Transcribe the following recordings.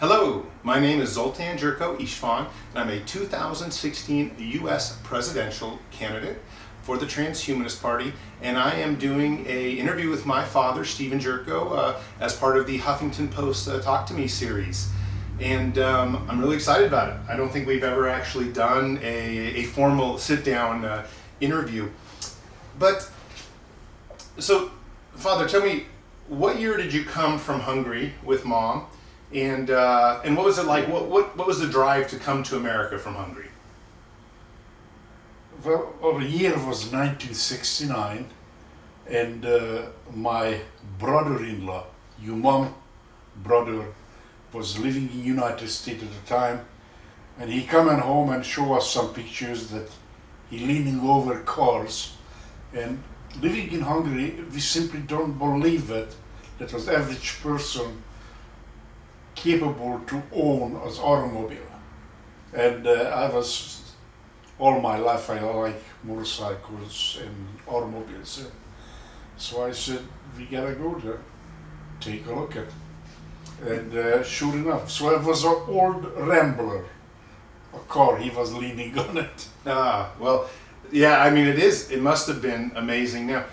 Hello, my name is Zoltan Istvan, and I'm a 2016 U.S. presidential candidate for the Transhumanist Party, and I am doing an interview with my father, Stephen Gyurko, as part of the Huffington Post Talk to Me series. And I'm really excited about it. I don't think we've ever actually done a formal sit-down interview. But, so, Father, tell me, what year did you come from Hungary with Mom? And what was it like? What was the drive to come to America from Hungary? Well, our year was 1969, and my brother-in-law, your mom brother, was living in United States at the time, and he coming home and show us some pictures that he leaning over cars, and living in Hungary, we simply don't believe it, that was average person capable to own an automobile. And I was, all my life I like motorcycles and automobiles. So I said, we gotta go there, take a look at it. And sure enough, so it was an old Rambler, a car, he was leaning on it. Well, yeah, I mean, it must have been amazing. Now,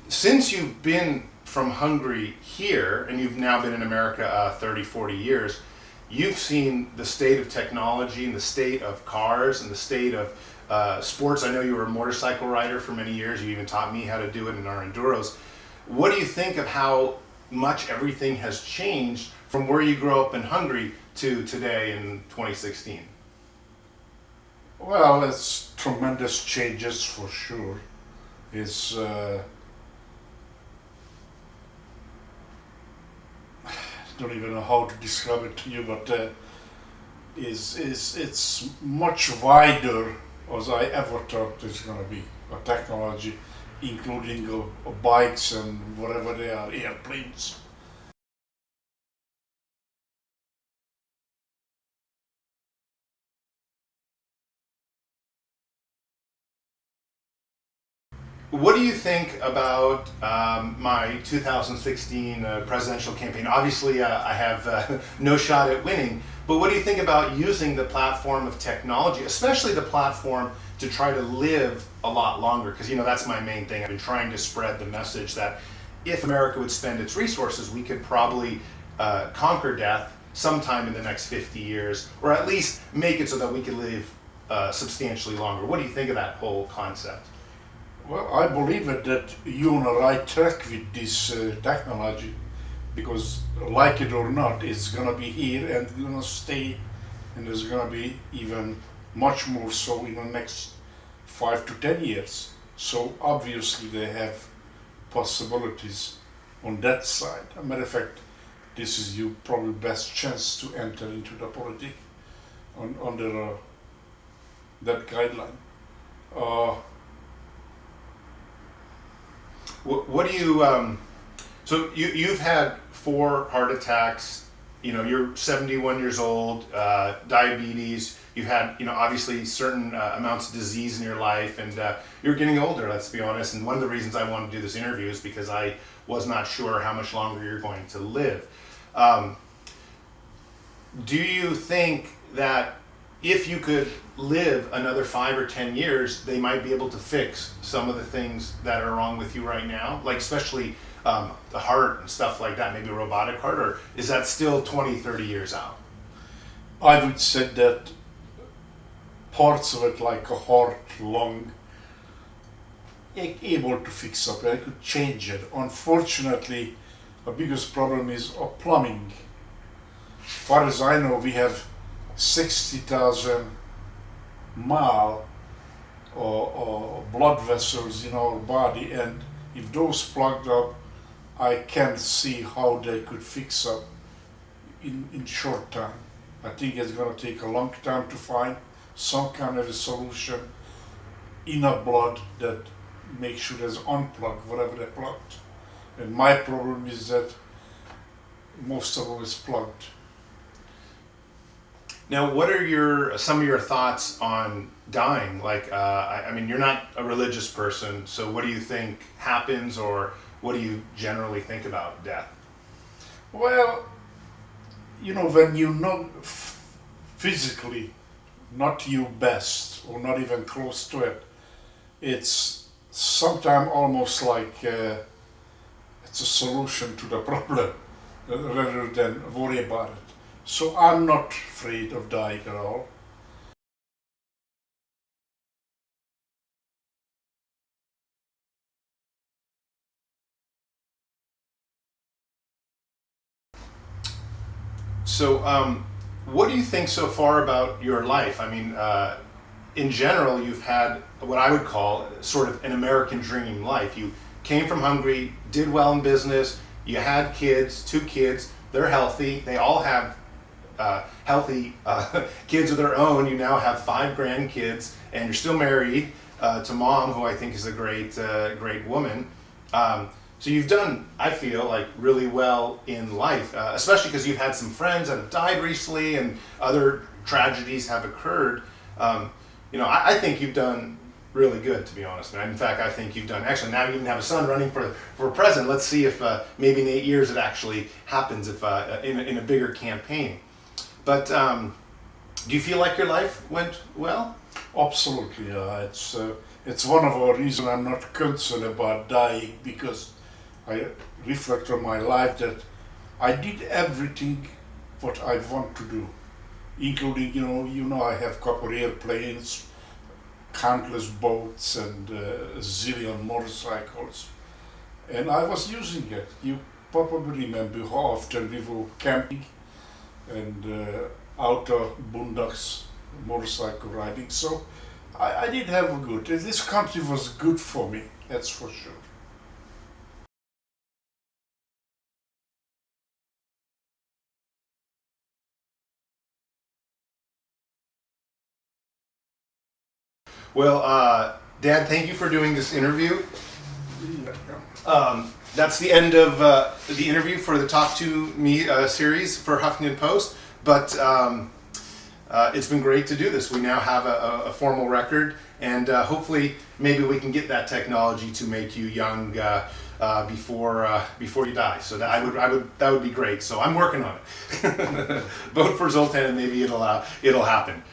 since you've been from Hungary here, and you've now been in America 30, 40 years, you've seen the state of technology and the state of cars and the state of sports. I know you were a motorcycle rider for many years. You even taught me how to do it in our enduros. What do you think of how much everything has changed from where you grew up in Hungary to today in 2016? Well, it's tremendous changes for sure. It's don't even know how to describe it to you, but it's much wider as I ever thought it's going to be. A technology, including bikes and whatever they are, airplanes. What do you think about my 2016 presidential campaign? Obviously, I have no shot at winning, but what do you think about using the platform of technology, especially the platform to try to live a lot longer? Because, that's my main thing. I've been trying to spread the message that if America would spend its resources, we could probably conquer death sometime in the next 50 years, or at least make it so that we could live substantially longer. What do you think of that whole concept? Well, I believe it that you're on the right track with this technology, because like it or not, it's gonna be here and gonna stay, and there's gonna be even much more so in the next 5 to 10 years. So obviously they have possibilities on that side. As a matter of fact, this is your probably best chance to enter into the politics under that guideline. What do you? So you've had 4 heart attacks. You're 71 years old. Diabetes. You've had obviously certain amounts of disease in your life, and you're getting older. Let's be honest. And one of the reasons I wanted to do this interview is because I was not sure how much longer you're going to live. Do you think that if you could live another 5 or 10 years, they might be able to fix some of the things that are wrong with you right now, like especially the heart and stuff like that, maybe a robotic heart, or is that still 20, 30 years out? I would say that parts of it, like a heart, lung, able to fix up. I could change it. Unfortunately, the biggest problem is plumbing. As far as I know, we have 60,000 mile or blood vessels in our body, and if those plugged up, I can't see how they could fix up in short time. I think it's going to take a long time to find some kind of a solution in a blood that makes sure there's unplugged whatever they plugged. And my problem is that most of it is plugged. Now, what are some of your thoughts on dying? Like, I mean, you're not a religious person, so what do you think happens, or what do you generally think about death? Well, you know, when you know physically not you best or not even close to it, it's sometimes almost like it's a solution to the problem rather than worry about it. So I'm not afraid of dying at all. So, what do you think so far about your life? I mean, in general, you've had what I would call sort of an American dream life. You came from Hungary, did well in business, you had kids, 2 kids, they're healthy, they all have healthy kids of their own. You now have 5 grandkids, and you're still married to mom, who I think is a great woman. So you've done, I feel like, really well in life, especially because you've had some friends that have died recently and other tragedies have occurred. I think you've done really good, to be honest. And in fact, I think you've done, actually, now you even have a son running for president. Let's see if maybe in 8 years it actually happens if in a bigger campaign. But do you feel like your life went well? Absolutely, it's one of our reasons I'm not concerned about dying, because I reflect on my life that I did everything what I want to do, including I have couple airplanes, countless boats, and a zillion motorcycles, and I was using it. You probably remember how often we were camping and outer boondocks motorcycle riding. So I did have a good. This country was good for me, that's for sure. Well, Dad, thank you for doing this interview. That's the end of the interview for the Talk to Me series for Huffington Post. But it's been great to do this. We now have a formal record, and hopefully, maybe we can get that technology to make you young before you die. So that would be great. So I'm working on it. Vote for Zoltan, and maybe it'll happen.